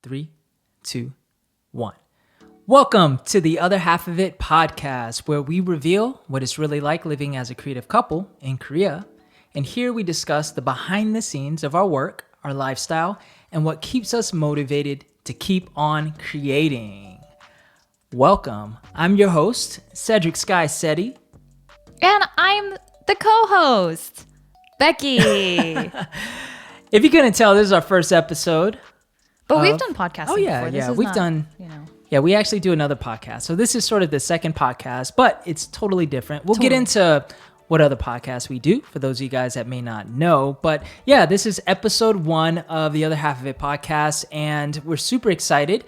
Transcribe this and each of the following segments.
3, 2, 1. Welcome to the Other Half of It podcast, where we reveal what it's really like living as a creative couple in Korea. And here we discuss the behind the scenes of our work, our lifestyle, and what keeps us motivated to keep on creating. Welcome. I'm your host, Cedric Skycedi. And I'm the co-host, Becky. If you couldn't tell, this is our first episode. But we've done podcasting before. Yeah, we actually do another podcast. So this is sort of the second podcast, but it's totally different. We'll get into what other podcasts we do for those of you guys that may not know. But yeah, this is episode 1 of the Other Half of It podcast, and we're super excited.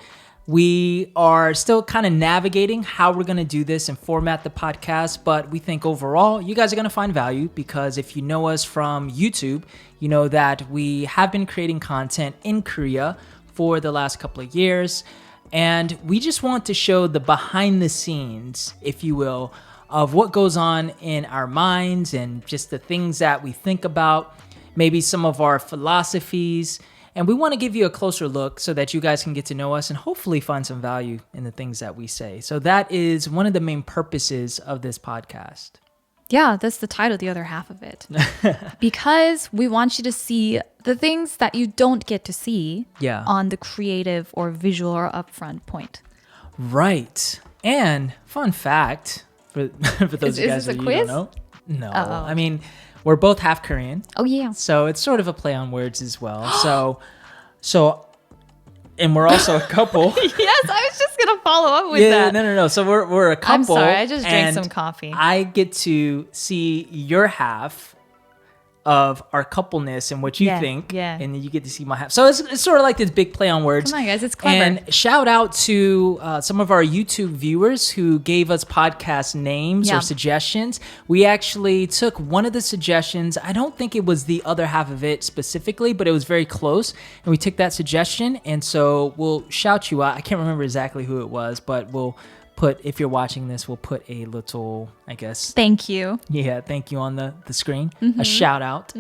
We are still kind of navigating how we're going to do this and format the podcast, but we think overall you guys are going to find value, because if you know us from YouTube, you know that we have been creating content in Korea for the last couple of years, and we just want to show the behind the scenes, if you will, of what goes on in our minds and just the things that we think about, maybe some of our philosophies. And we want to give you a closer look so that you guys can get to know us and hopefully find some value in the things that we say. So that is one of the main purposes of this podcast. Yeah, that's the title, The Other Half of It. Because we want you to see the things that you don't get to see on the creative or visual or upfront point. Right. And fun fact, for those of you guys that you don't know. No. Uh-oh. I mean, we're both half Korean. Oh, yeah. So it's sort of a play on words as well. So, and we're also a couple. Yes, I was just going to follow up with that. No. So we're a couple. I'm sorry, I just drank some coffee. I get to see your half of our coupleness and what you think. Yeah. And then you get to see my half. So it's sort of like this big play on words. Come on, guys, it's clever. And shout out to some of our YouTube viewers who gave us podcast names or suggestions. We actually took one of the suggestions. I don't think it was The Other Half of It specifically, but it was very close. And we took that suggestion. And so we'll shout you out. I can't remember exactly who it was, but we'll put, if you're watching this, we'll put a little, I guess. Thank you. Yeah, thank you on the screen. A shout out.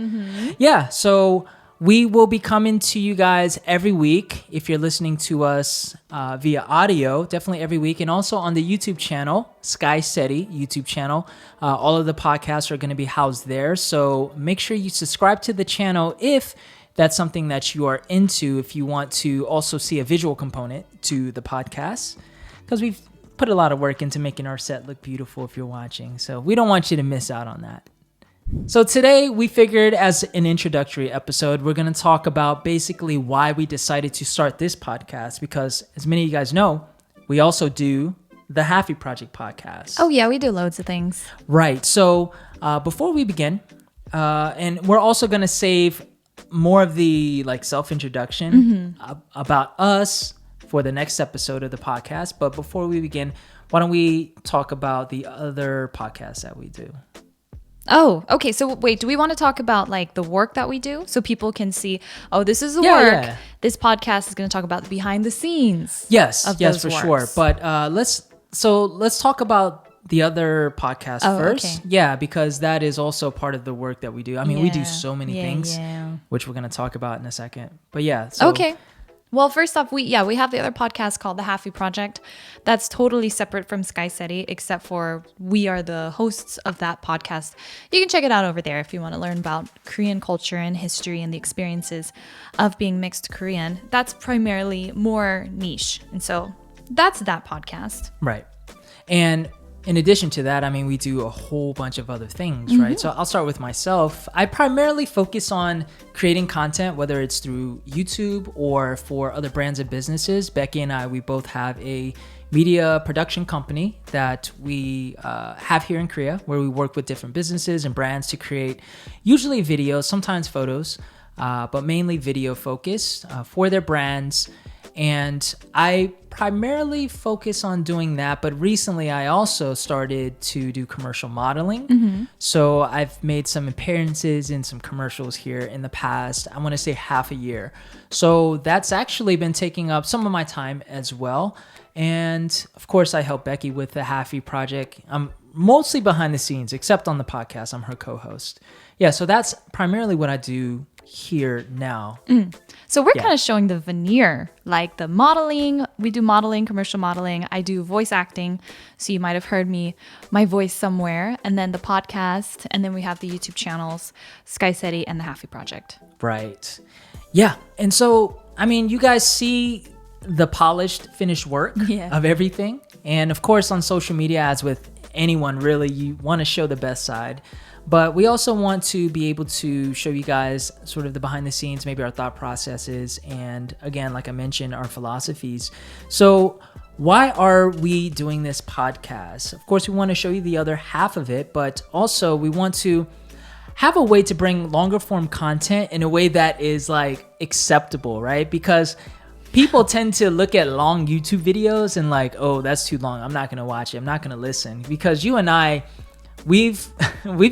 Yeah, so we will be coming to you guys every week. If you're listening to us via audio, definitely every week. And also on the YouTube channel, Skycedi YouTube channel. All of the podcasts are going to be housed there. So make sure you subscribe to the channel if that's something that you are into, if you want to also see a visual component to the podcast. Because we've put a lot of work into making our set look beautiful if you're watching. So we don't want you to miss out on that. So today we figured, as an introductory episode, we're going to talk about basically why we decided to start this podcast, because as many of you guys know, we also do the Happy Project podcast. Oh yeah, we do loads of things. Right. So before we begin, and we're also going to save more of the self-introduction about us for the next episode of the podcast. But before we begin, why don't we talk about the other podcasts that we do? Oh, okay. So wait, do we want to talk about the work that we do so people can see, oh, this is the work. Yeah. This podcast is going to talk about the behind the scenes. Yes, for sure. But let's talk about the other podcast first. Okay. Yeah, because that is also part of the work that we do. I mean, we do so many things, which we're going to talk about in a second. But yeah. Okay. Well, first off, we have the other podcast called The Happy Project. That's totally separate from Skycedi, except for we are the hosts of that podcast. You can check it out over there if you want to learn about Korean culture and history and the experiences of being mixed Korean. That's primarily more niche. And so that's that podcast. Right. And in addition to that, I mean, we do a whole bunch of other things, right? So I'll start with myself. I primarily focus on creating content, whether it's through YouTube or for other brands and businesses. Becky and I, we both have a media production company that we have here in Korea, where we work with different businesses and brands to create usually videos, sometimes photos, but mainly video focused for their brands. And I primarily focus on doing that, but recently I also started to do commercial modeling. So I've made some appearances in some commercials here in the past, I want to say half a year. So that's actually been taking up some of my time as well. And of course, I help Becky with the Happy Project. I'm mostly behind the scenes, except on the podcast. I'm her co-host. Yeah, so that's primarily what I do hear now. So we're kind of showing the veneer, like the modeling. We do modeling, commercial modeling. I do voice acting. So you might have heard my voice somewhere. And then the podcast. And then we have the YouTube channels, Skycedi and the Happy Project. Right. Yeah. And so, I mean, you guys see the polished, finished work of everything. And of course, on social media, as with anyone, really, you want to show the best side. But we also want to be able to show you guys sort of the behind the scenes, maybe our thought processes, and again, like I mentioned, our philosophies. So why are we doing this podcast? Of course, we want to show you the other half of it, but also we want to have a way to bring longer form content in a way that is like acceptable, right? Because people tend to look at long YouTube videos and like, oh, that's too long. I'm not going to watch it. I'm not going to listen. Because you and I, we've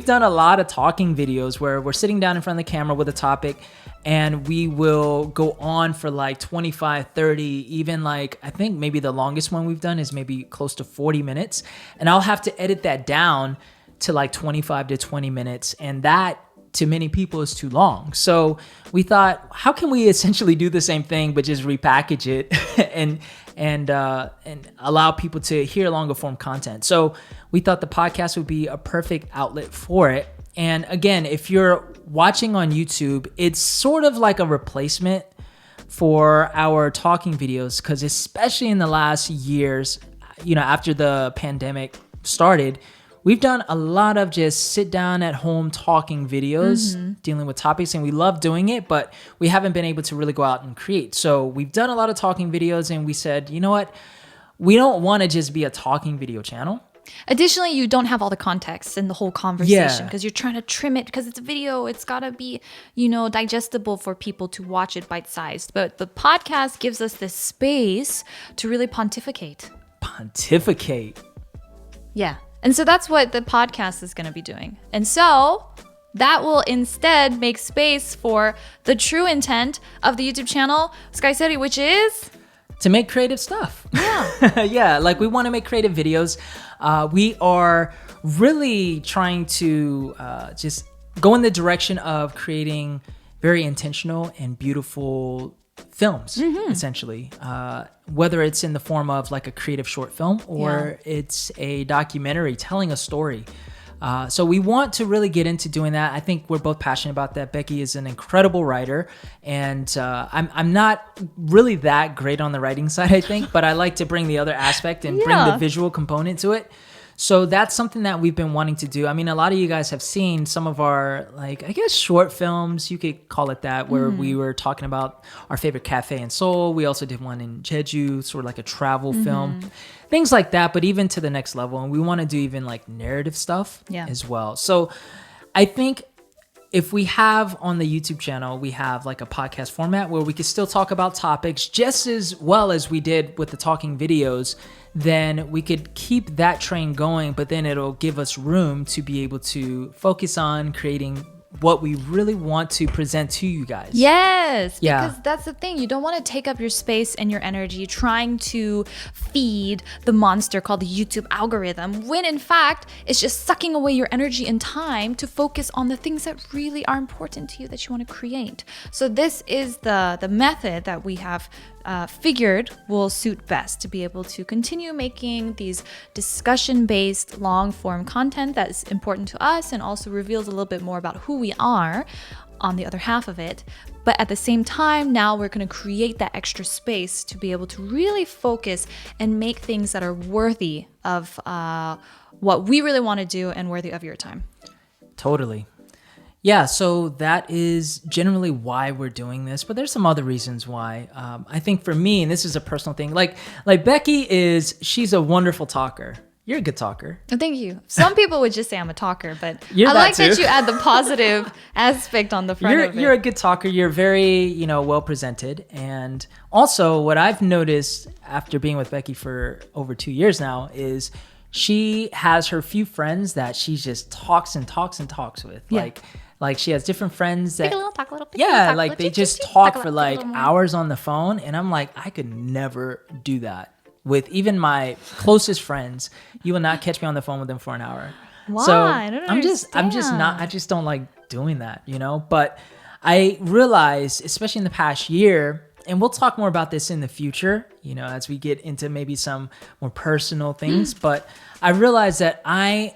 done a lot of talking videos where we're sitting down in front of the camera with a topic and we will go on for like 25, 30, even like, I think maybe the longest one we've done is maybe close to 40 minutes. And I'll have to edit that down to like 25 to 20 minutes. And that to many people is too long. So we thought, how can we essentially do the same thing, but just repackage it and allow people to hear longer form content. So we thought the podcast would be a perfect outlet for it. And again, if you're watching on YouTube, it's sort of like a replacement for our talking videos, because especially in the last years, after the pandemic started, we've done a lot of just sit down at home talking videos, dealing with topics, and we love doing it, but we haven't been able to really go out and create. So we've done a lot of talking videos, and we said, you know what? We don't want to just be a talking video channel. Additionally, you don't have all the context in the whole conversation because you're trying to trim it because it's a video. It's got to be, digestible for people to watch it bite-sized. But the podcast gives us this space to really pontificate. Yeah. And so that's what the podcast is going to be doing. And so that will instead make space for the true intent of the YouTube channel, Skycedi, which is to make creative stuff. Yeah. Yeah, like we want to make creative videos. We are really trying to just go in the direction of creating very intentional and beautiful films, essentially. Whether it's in the form of like a creative short film or it's a documentary telling a story. So we want to really get into doing that. I think we're both passionate about that. Becky is an incredible writer, and I'm not really that great on the writing side, I think, but I like to bring the other aspect and bring the visual component to it. So that's something that we've been wanting to do. I mean, a lot of you guys have seen some of our, like, I guess short films, you could call it that, where we were talking about our favorite cafe in Seoul. We also did one in Jeju, sort of like a travel film, things like that, but even to the next level. And we want to do even like narrative stuff as well. So I think if we have on the YouTube channel, we have like a podcast format where we can still talk about topics just as well as we did with the talking videos, then we could keep that train going, but then it'll give us room to be able to focus on creating what we really want to present to you guys. Yes, because that's the thing. You don't want to take up your space and your energy trying to feed the monster called the YouTube algorithm, when in fact, it's just sucking away your energy and time to focus on the things that really are important to you that you want to create. So this is the method that we have figured will suit best to be able to continue making these discussion-based long-form content that is important to us and also reveals a little bit more about who we are on the other half of it. But at the same time, now we're going to create that extra space to be able to really focus and make things that are worthy of what we really want to do and worthy of your time. Totally. Yeah, so that is generally why we're doing this, but there's some other reasons why. I think for me, and this is a personal thing, like Becky she's a wonderful talker. You're a good talker. Oh, thank you. Some people would just say I'm a talker, but I like that you add the positive aspect on the front of it. You're a good talker. You're very, well presented. And also what I've noticed after being with Becky for over 2 years now is she has her few friends that she just talks and talks and talks with. Yeah. Like she has different friends that talk a little, they just talk for like hours on the phone, and I'm like, I could never do that with even my closest friends. You will not catch me on the phone with them for an hour. Why? So I don't understand. I just don't like doing that, But I realized, especially in the past year, and we'll talk more about this in the future, as we get into maybe some more personal things, but I realized that I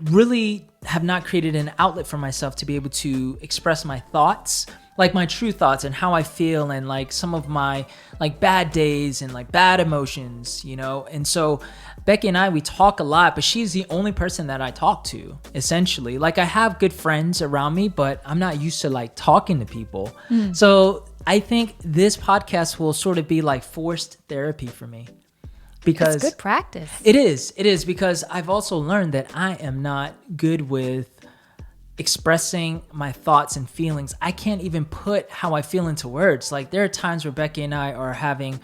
really have not created an outlet for myself to be able to express my thoughts, like my true thoughts and how I feel, and like some of my like bad days and like bad emotions, and so Becky and we talk a lot, but she's the only person that I talk to, essentially. Like, I have good friends around me, but I'm not used to like talking to people. So I think this podcast will sort of be like forced therapy for me. Because it's good practice. It is because I've also learned that I am not good with expressing my thoughts and feelings. I can't even put how I feel into words. Like, there are times where Becky and I are having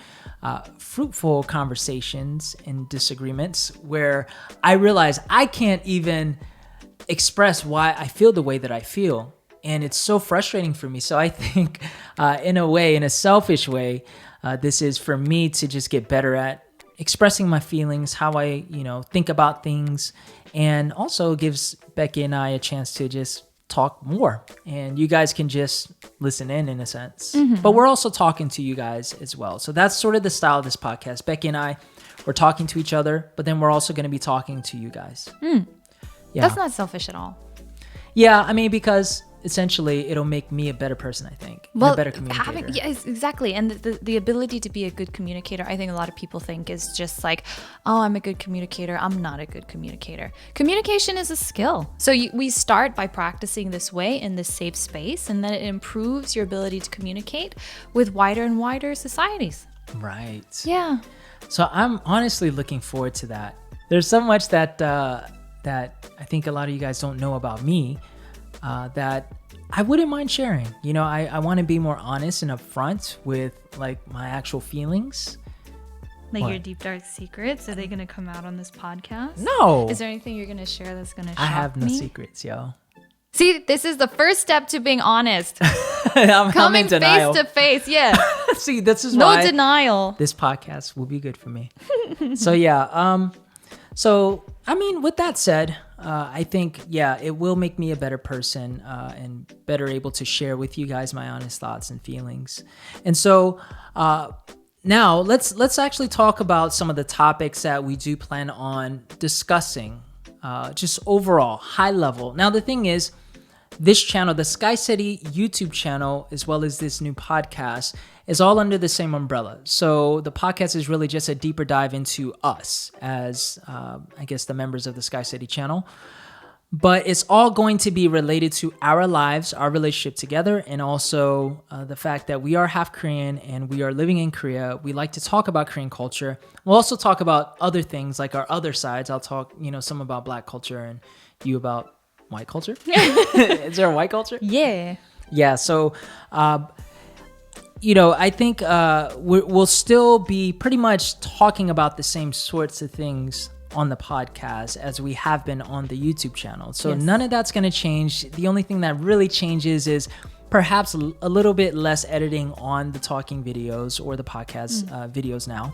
fruitful conversations and disagreements where I realize I can't even express why I feel the way that I feel. And it's so frustrating for me. So I think in a selfish way, this is for me to just get better at expressing my feelings, how I, think about things, and also gives Becky and I a chance to just talk more, and you guys can just listen in a sense. But we're also talking to you guys as well. So that's sort of the style of this podcast. Becky and I, we're talking to each other, but then we're also going to be talking to you guys. Yeah. That's not selfish at all. Yeah, I mean, because essentially it'll make me a better person, I think. Well, a better communicator. Yes, exactly. And the ability to be a good communicator, I think a lot of people think is just like, oh, I'm a good communicator. I'm not a good communicator. Communication is a skill. So we start by practicing this way in this safe space, and then it improves your ability to communicate with wider and wider societies. Right. Yeah. So I'm honestly looking forward to that. There's so much that I think a lot of you guys don't know about me, that I wouldn't mind sharing. I want to be more honest and upfront with like my actual feelings. Like your deep dark secrets, are they going to come out on this podcast? No. Is there anything you're going to share that's going to shock me? I have no secrets, yo. See, this is the first step to being honest. I'm in denial. Face to face, yeah. See, this is no why denial. This podcast will be good for me. So yeah, so I mean, with that said, I think, it will make me a better person, and better able to share with you guys my honest thoughts and feelings. And so now let's actually talk about some of the topics that we do plan on discussing, just overall, high level. Now, the thing is, this channel, the Skycedi YouTube channel, as well as this new podcast, is all under the same umbrella. So the podcast is really just a deeper dive into us as, I guess, the members of the Skycedi channel. But it's all going to be related to our lives, our relationship together, and also the fact that we are half Korean and we are living in Korea. We like to talk about Korean culture. We'll also talk about other things, like our other sides. I'll talk, some about Black culture, and you about white culture. Is there a white culture? Yeah. So I think we'll still be pretty much talking about the same sorts of things on the podcast as we have been on the YouTube channel. So none of that's going to change. The only thing that really changes is perhaps a little bit less editing on the talking videos or the podcast videos now.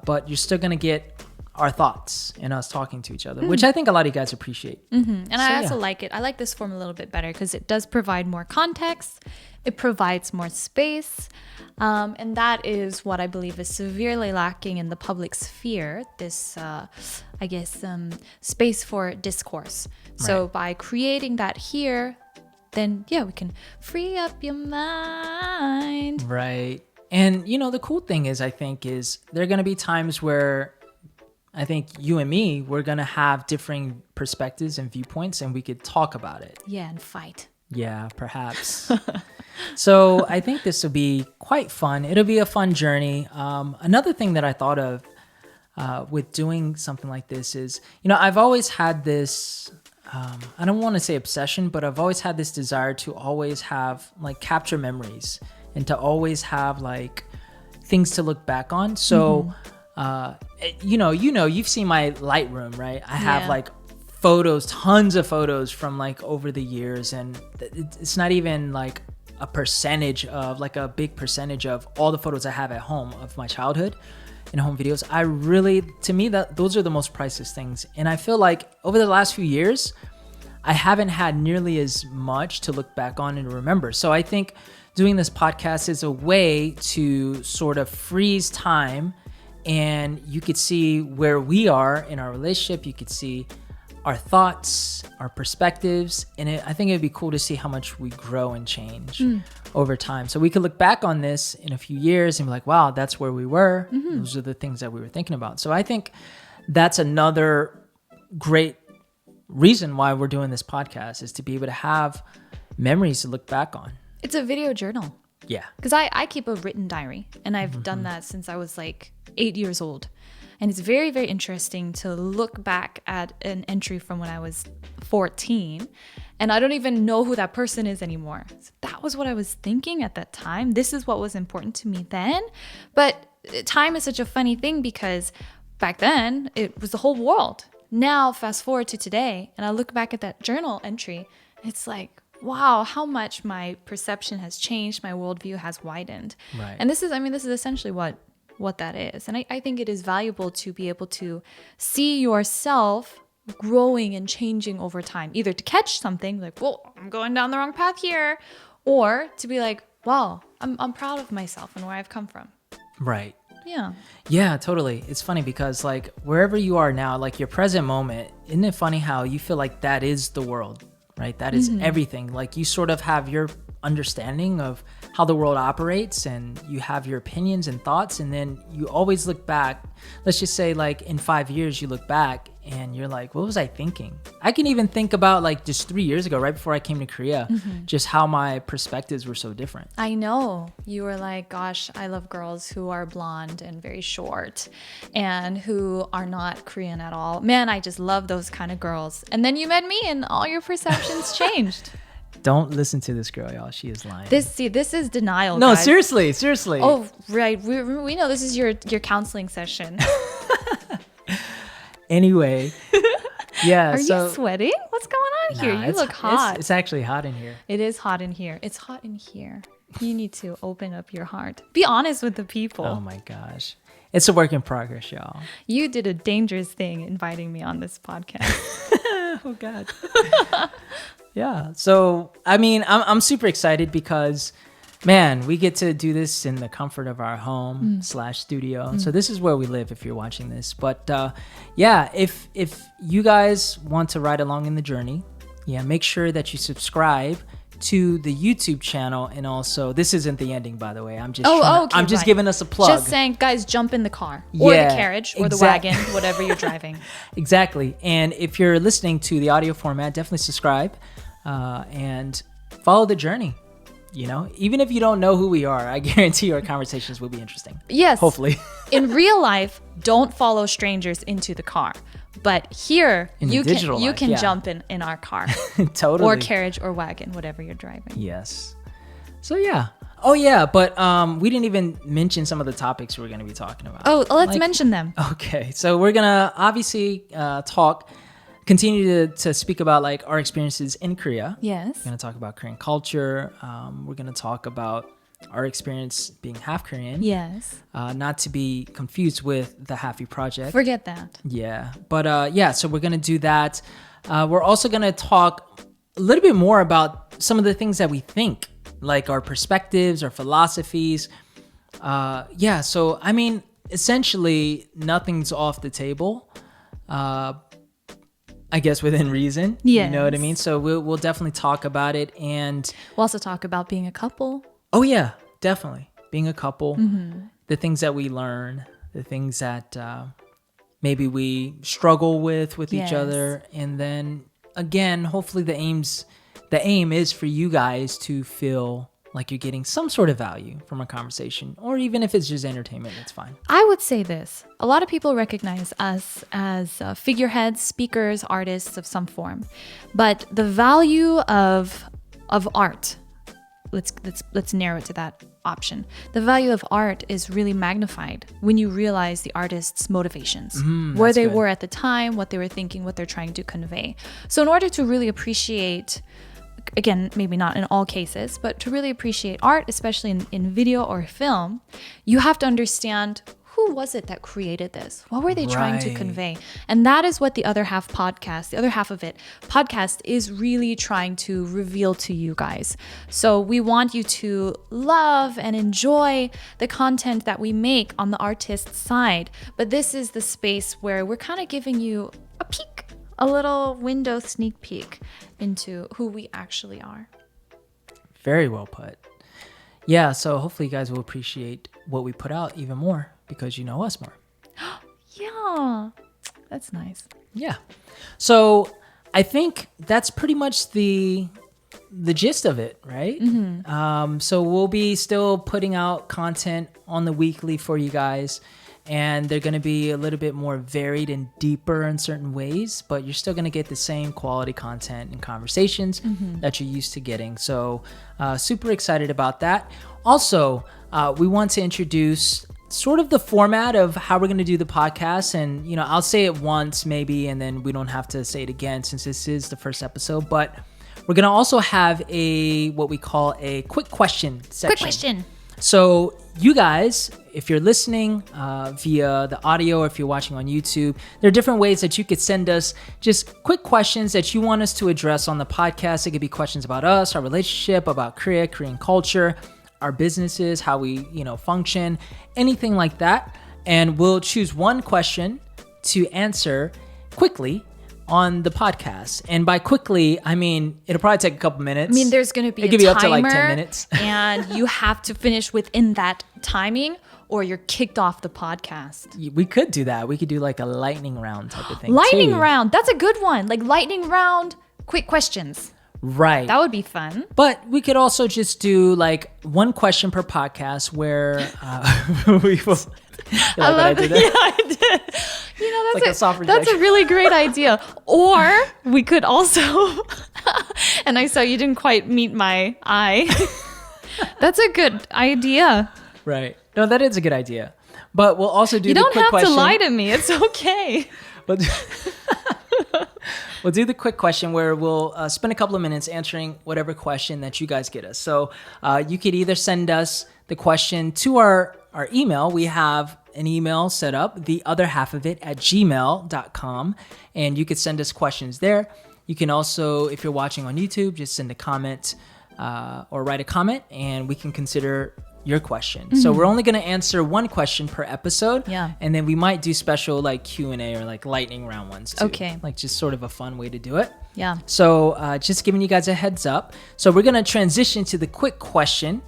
But you're still going to get our thoughts and us talking to each other, which I think a lot of you guys appreciate. And so, I also like it. I like this form a little bit better because it does provide more context. It provides more space. And that is what I believe is severely lacking in the public sphere, this, space for discourse. So by creating that here, then, we can free up your mind. Right. And, the cool thing is, I think, is there are going to be times where I think you and me, we're going to have differing perspectives and viewpoints, and we could talk about it. Yeah, and fight. Yeah, perhaps. So I think this will be quite fun. It'll be a fun journey. Another thing that I thought of with doing something like this is, I've always had this, I don't want to say obsession, but I've always had this desire to always have like capture memories and to always have like things to look back on. So, you've seen my Lightroom, right? I have like photos, tons of photos from like over the years, and it's not even like a percentage of like a big percentage of all the photos I have at home of my childhood and home videos. To me, that those are the most priceless things. And I feel like over the last few years, I haven't had nearly as much to look back on and remember. So I think doing this podcast is a way to sort of freeze time, and you could see where we are in our relationship. You could see our thoughts, our perspectives, and I think it'd be cool to see how much we grow and change over time. So we could look back on this in a few years and be like, wow, that's where we were. Those are the things that we were thinking about. So I think that's another great reason why we're doing this podcast, is to be able to have memories to look back on. It's a video journal. Yeah. Because I keep a written diary, and I've done that since I was like 8 years old. And it's very, very interesting to look back at an entry from when I was 14, and I don't even know who that person is anymore. So that was what I was thinking at that time. This is what was important to me then. But time is such a funny thing, because back then it was the whole world. Now, fast forward to today, and I look back at that journal entry, it's like, wow, how much my perception has changed, my worldview has widened. Right. And this is essentially what that is. And I think it is valuable to be able to see yourself growing and changing over time, either to catch something like, well, I'm going down the wrong path here, or to be like, wow, I'm proud of myself and where I've come from. Right. Yeah. Yeah, totally. It's funny because like wherever you are now, like your present moment, isn't it funny how you feel like that is the world, right? That is everything. Like you sort of have your understanding of how the world operates, and you have your opinions and thoughts, and then you always look back. Let's just say like in 5 years you look back and you're like, what was I thinking? I can even think about like just 3 years ago, right before I came to Korea, just how my perspectives were so different. I know. You were like, gosh, I love girls who are blonde and very short and who are not Korean at all. Man, I just love those kind of girls. And then you met me and all your perceptions changed. Don't listen to this girl, y'all. She is lying. This is denial. No, guys. seriously. Oh, right. We know this is your counseling session. Anyway, yeah. Are you sweating? What's going on here? You look hot. It's actually hot in here. It is hot in here. It's hot in here. You need to open up your heart. Be honest with the people. Oh my gosh. It's a work in progress, y'all. You did a dangerous thing inviting me on this podcast. Oh God. Yeah. So, I mean, I'm super excited because, man, we get to do this in the comfort of our home / studio. So this is where we live if you're watching this. But yeah, if you guys want to ride along in the journey, yeah, make sure that you subscribe to the YouTube channel. And also, this isn't the ending, by the way. I'm just giving us a plug. Just saying, guys, jump in the car or the carriage or the wagon, whatever you're driving. Exactly. And if you're listening to the audio format, definitely subscribe and follow the journey. You know, even if you don't know who we are, I guarantee our conversations will be interesting. Yes. Hopefully. In real life, don't follow strangers into the car. But here, you can jump in our car. Totally. Or carriage or wagon, whatever you're driving. Yes. So, yeah. Oh, yeah. But we didn't even mention some of the topics we're going to be talking about. Oh, let's mention them. Okay. So we're going to obviously continue to speak about like our experiences in Korea. Yes. We're going to talk about Korean culture. We're going to talk about our experience being half Korean. Yes. Not to be confused with the Halfie Project. Forget that. Yeah. But yeah, so we're going to do that. We're also going to talk a little bit more about some of the things that we think, like our perspectives, our philosophies. Yeah. So, I mean, essentially, nothing's off the table. I guess within reason. Yeah. You know what I mean? So we'll definitely talk about it. And we'll also talk about being a couple. Oh, yeah, definitely. Being a couple, the things that we learn, the things that maybe we struggle with each other. And then, again, hopefully the aim is for you guys to feel like you're getting some sort of value from a conversation, or even if it's just entertainment, it's fine. I would say this. A lot of people recognize us as figureheads, speakers, artists of some form. But the value of art, let's narrow it to that option. The value of art is really magnified when you realize the artist's motivations, where they were at the time, what they were thinking, what they're trying to convey. So in order to really appreciate, again, maybe not in all cases, but to really appreciate art, especially in video or film, you have to understand who was it that created this? What were they trying to Right. convey? And that is what the other half of it podcast is really trying to reveal to you guys. So we want you to love and enjoy the content that we make on the artist side. But this is the space where we're kind of giving you a peek, a little window sneak peek into who we actually are. Very well put. Yeah, so hopefully you guys will appreciate what we put out even more because you know us more. Yeah, that's nice. Yeah. So I think that's pretty much the gist of it, right? So we'll be still putting out content on the weekly for you guys, and they're going to be a little bit more varied and deeper in certain ways, but you're still going to get the same quality content and conversations that you're used to getting. So super excited about that. Also, we want to introduce sort of the format of how we're going to do the podcast. And, you know, I'll say it once maybe, and then we don't have to say it again since this is the first episode. But we're going to also have what we call a quick question section. Quick question. So you guys, if you're listening via the audio or if you're watching on YouTube, there are different ways that you could send us just quick questions that you want us to address on the podcast. It could be questions about us, our relationship, about Korea, Korean culture, our businesses, how we, function, anything like that. And we'll choose one question to answer quickly on the podcast. And by quickly, I mean, it'll probably take a couple minutes. I mean, there's going to be a could be timer, up to like 10 minutes. and you have to finish within that timing or you're kicked off the podcast. We could do that. We could do like a lightning round type of thing. Lightning too. round. That's a good one. Like lightning round, quick questions. Right. That would be fun. But we could also just do like one question per podcast where we will. I love that. Yeah, I did. Like a soft that's a really great idea. Or we could also, and I saw you didn't quite meet my eye. That's a good idea. Right. No, that is a good idea. But we'll also do You the don't quick have question. to lie to me. It's okay. We'll do the quick question where we'll spend a couple of minutes answering whatever question that you guys get us. So you could either send us the question to our email. We have an email set up, theotherhalfofit@gmail.com, and you could send us questions there. You can also, if you're watching on YouTube, just send a comment or write a comment, and we can consider your question. So we're only going to answer one question per episode. Yeah. And then we might do special like Q&A or like lightning round ones too. Okay. Like just sort of a fun way to do it. Yeah. So just giving you guys a heads up. So we're going to transition to the quick question.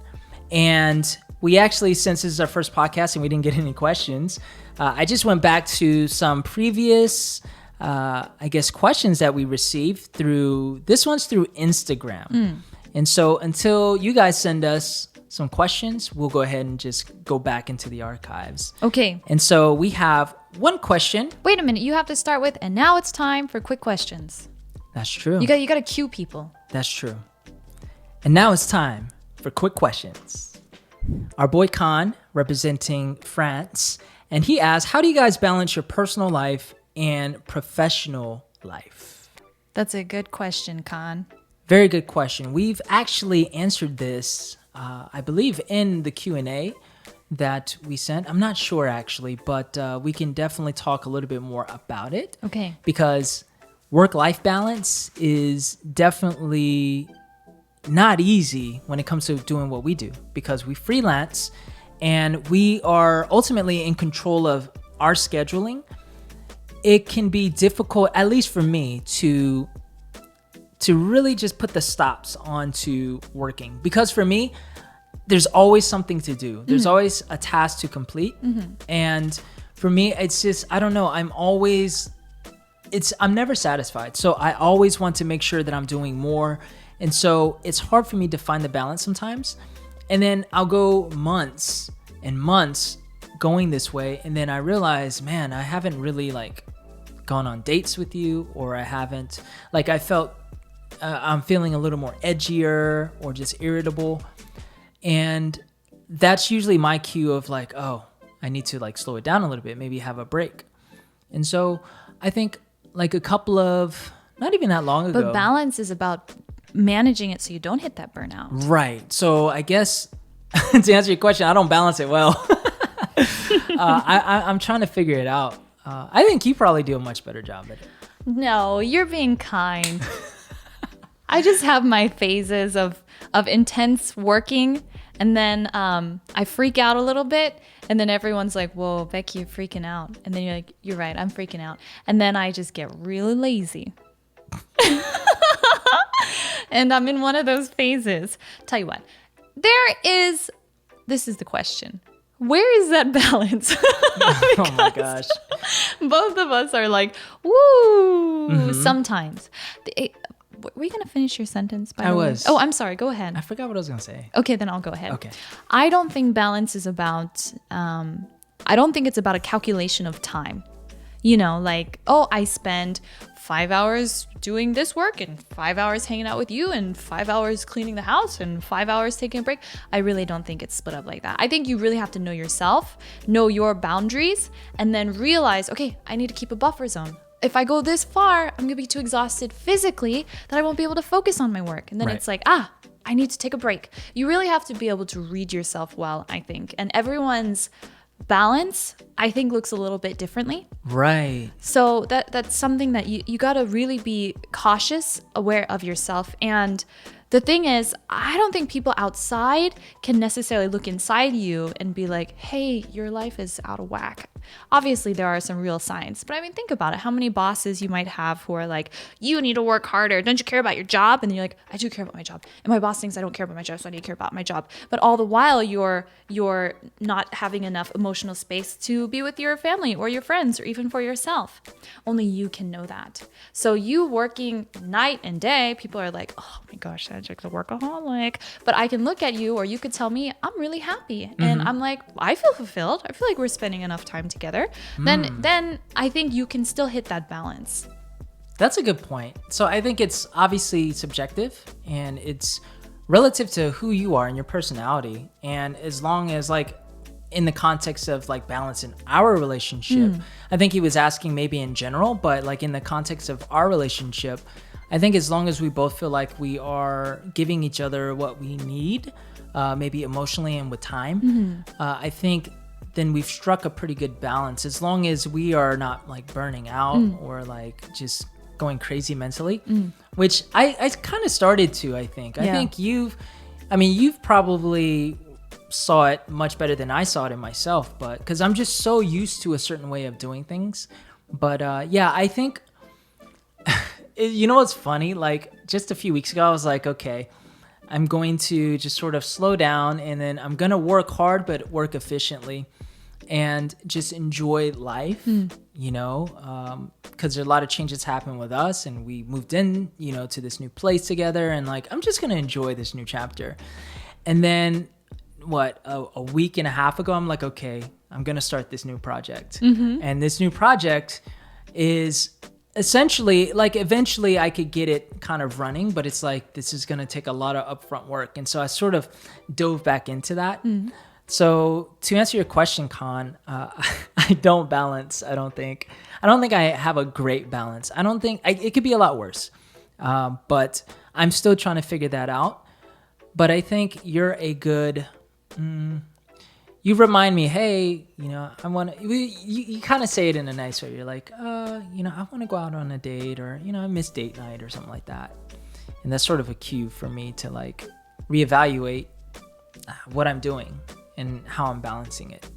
And we actually, since this is our first podcast and we didn't get any questions, I just went back to some previous, questions that we received through, this one's through Instagram. And so until you guys send us some questions, we'll go ahead and just go back into the archives. Okay. And so we have one question. Wait a minute. You have to start with, and now it's time for quick questions. That's true. You got to cue people. That's true. And now it's time for quick questions. Our boy Khan, representing France, and he asks, how do you guys balance your personal life and professional life? That's a good question, Khan. Very good question. We've actually answered this, I believe, in the Q&A that we sent. I'm not sure, actually, but we can definitely talk a little bit more about it. Okay. Because work-life balance is definitely not easy when it comes to doing what we do, because we freelance and we are ultimately in control of our scheduling. It can be difficult, at least for me, to really just put the stops onto working, because for me, there's always something to do. There's always a task to complete. And for me, it's just, I don't know, I'm never satisfied. So I always want to make sure that I'm doing more. And so it's hard for me to find the balance sometimes. And then I'll go months and months going this way. And then I realize, man, I haven't really gone on dates with you, or I haven't, I felt I'm feeling a little more edgier or just irritable. And that's usually my cue of oh, I need to slow it down a little bit, maybe have a break. And so I think a couple of, not even that long ago. But balance is about managing it so you don't hit that burnout. Right. So I guess to answer your question, I don't balance it well. I'm trying to figure it out. I think you probably do a much better job at it. No, you're being kind. I just have my phases of intense working, and then I freak out a little bit, and then everyone's like, whoa, Becky, you're freaking out. And then you're like, you're right, I'm freaking out. And then I just get really lazy. And I'm in one of those phases. Tell you what, this is the question. Where is that balance? Oh my gosh. Both of us are like, woo, sometimes. Were you going to finish your sentence? By the way? Oh, I'm sorry. Go ahead. I forgot what I was going to say. Okay, then I'll go ahead. Okay. I don't think balance is about, I don't think it's about a calculation of time. You know, like, oh, I spend 5 hours doing this work and 5 hours hanging out with you and 5 hours cleaning the house and 5 hours taking a break. I really don't think it's split up like that. I think you really have to know yourself, know your boundaries, and then realize, okay, I need to keep a buffer zone. If I go this far, I'm gonna be too exhausted physically that I won't be able to focus on my work. And then It's like, I need to take a break. You really have to be able to read yourself well, I think. And everyone's balance, I think, looks a little bit differently. Right. So that's something that you got to really be cautious, aware of yourself. And the thing is, I don't think people outside can necessarily look inside you and be like, hey, your life is out of whack. Obviously, there are some real signs. But I mean, think about it. How many bosses you might have who are like, you need to work harder. Don't you care about your job? And you're like, I do care about my job. And my boss thinks I don't care about my job, so I need to care about my job. But all the while, you're not having enough emotional space to be with your family or your friends or even for yourself. Only you can know that. So you working night and day, people are like, oh my gosh, Cedric's a workaholic. But I can look at you, or you could tell me, I'm really happy. And I'm like, I feel fulfilled. I feel like we're spending enough time together. Then I think you can still hit that balance. That's a good point. So I think it's obviously subjective, and it's relative to who you are and your personality. And as long as, like, in the context of like balance in our relationship, I think he was asking maybe in general, but like in the context of our relationship, I think as long as we both feel like we are giving each other what we need, maybe emotionally and with time, I think then we've struck a pretty good balance, as long as we are not like burning out or like just going crazy mentally, which I kind of started to, I think. I think you've probably saw it much better than I saw it in myself, but because I'm just so used to a certain way of doing things. But I think, you know what's funny? Like just a few weeks ago, I was like, okay, I'm going to just sort of slow down, and then I'm going to work hard, but work efficiently and just enjoy life, you know, because there are a lot of changes happened with us, and we moved in, you know, to this new place together, and like, I'm just going to enjoy this new chapter. And then a week and a half ago, I'm like, okay, I'm going to start this new project. And this new project is essentially like, eventually I could get it kind of running, but it's like, this is going to take a lot of upfront work. And so I sort of dove back into that. So to answer your question, Khan, I don't balance. I don't think I have a great balance. I don't think it could be a lot worse. But I'm still trying to figure that out. But I think you're a good, you remind me, hey, you know, you kind of say it in a nice way. You're like, you know, I want to go out on a date, or, you know, I miss date night or something like that. And that's sort of a cue for me to like reevaluate what I'm doing and how I'm balancing it.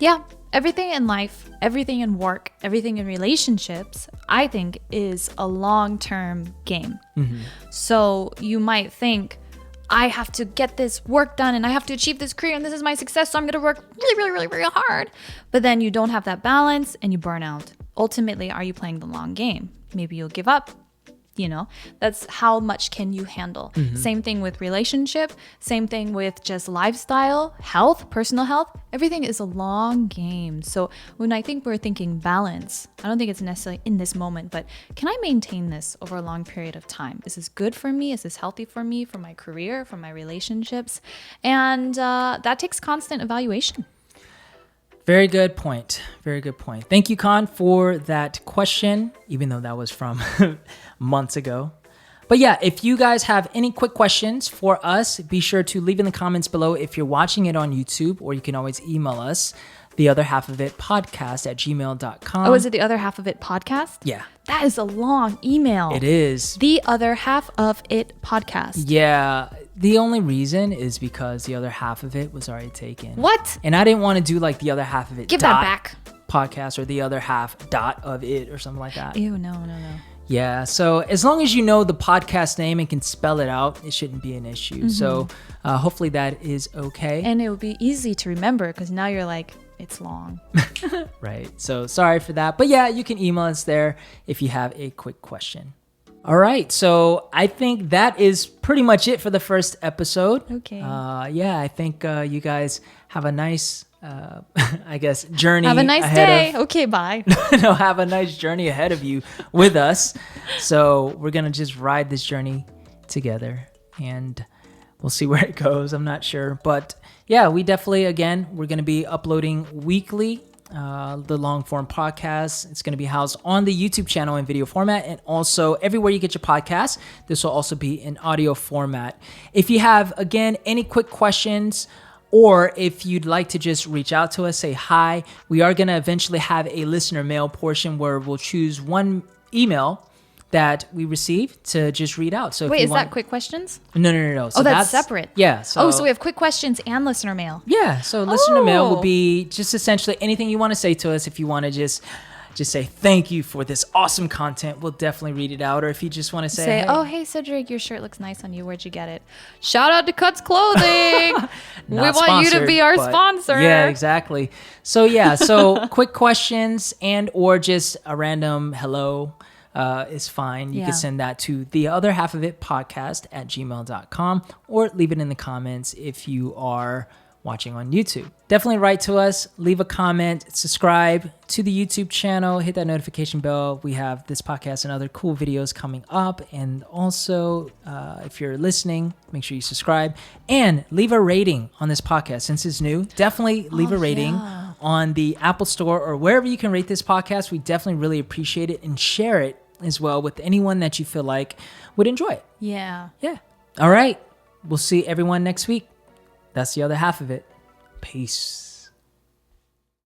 Yeah, everything in life, everything in work, everything in relationships, I think is a long-term game. So you might think, I have to get this work done and I have to achieve this career and this is my success, so I'm going to work really, really, really, really hard. But then you don't have that balance and you burn out. Ultimately, are you playing the long game? Maybe you'll give up. You know, that's how much can you handle. Same thing with relationship, same thing with just lifestyle, health, personal health. Everything is a long game. So when I think we're thinking balance, I don't think it's necessarily in this moment, but can I maintain this over a long period of time? Is this good for me? Is this healthy for me, for my career, for my relationships? And that takes constant evaluation. Very good point. Very good point. Thank you, Khan, for that question, even though that was from months ago. But yeah, if you guys have any quick questions for us, be sure to leave in the comments below if you're watching it on YouTube, or you can always email us. the other half of it podcast at gmail.com. Oh, is it the other half of it podcast? Yeah. That is a long email. It is. The other half of it podcast. Yeah. The only reason is because the other half of it was already taken. What? And I didn't want to do like the other half of it. Give that back. Podcast or the other half dot of it or something like that. Ew, no. Yeah, so as long as you know the podcast name and can spell it out, it shouldn't be an issue. So hopefully that is okay. And it would be easy to remember because now you're like, it's long. Right. So sorry for that. But yeah, you can email us there if you have a quick question. All right. So I think that is pretty much it for the first episode. Okay. Yeah, I think you guys have a nice, I guess, journey. Have a nice day. Okay, bye. No, have a nice journey ahead of you with us. So we're going to just ride this journey together and we'll see where it goes. I'm not sure. But yeah, we definitely, again, we're going to be uploading weekly the long form podcast. It's going to be housed on the YouTube channel in video format and also everywhere you get your podcasts. This will also be in audio format. If you have, again, any quick questions, or if you'd like to just reach out to us, say hi, we are going to eventually have a listener mail portion where we'll choose one email that we receive to just read out. So wait, is that quick questions? No. So that's separate. Yeah. So we have quick questions and listener mail. Yeah. So listener mail will be just essentially anything you want to say to us. If you want to just say thank you for this awesome content, we'll definitely read it out. Or if you just want to say oh, hey Cedric, your shirt looks nice on you. Where'd you get it? Shout out to Cuts Clothing. We want you to be our sponsor. Yeah, exactly. So yeah, so quick questions and or just a random hello is fine. You can send that to the other half of it podcast at gmail.com or leave it in the comments if you are watching on YouTube. Definitely write to us, leave a comment, subscribe to the YouTube channel, hit that notification bell. We have this podcast and other cool videos coming up. And also, if you're listening, make sure you subscribe and leave a rating on this podcast. Since it's new, definitely leave a rating on the Apple Store or wherever you can rate this podcast. We definitely really appreciate it, and share it as well with anyone that you feel like would enjoy it. Yeah. All right. We'll see everyone next week. That's the other half of it. Peace.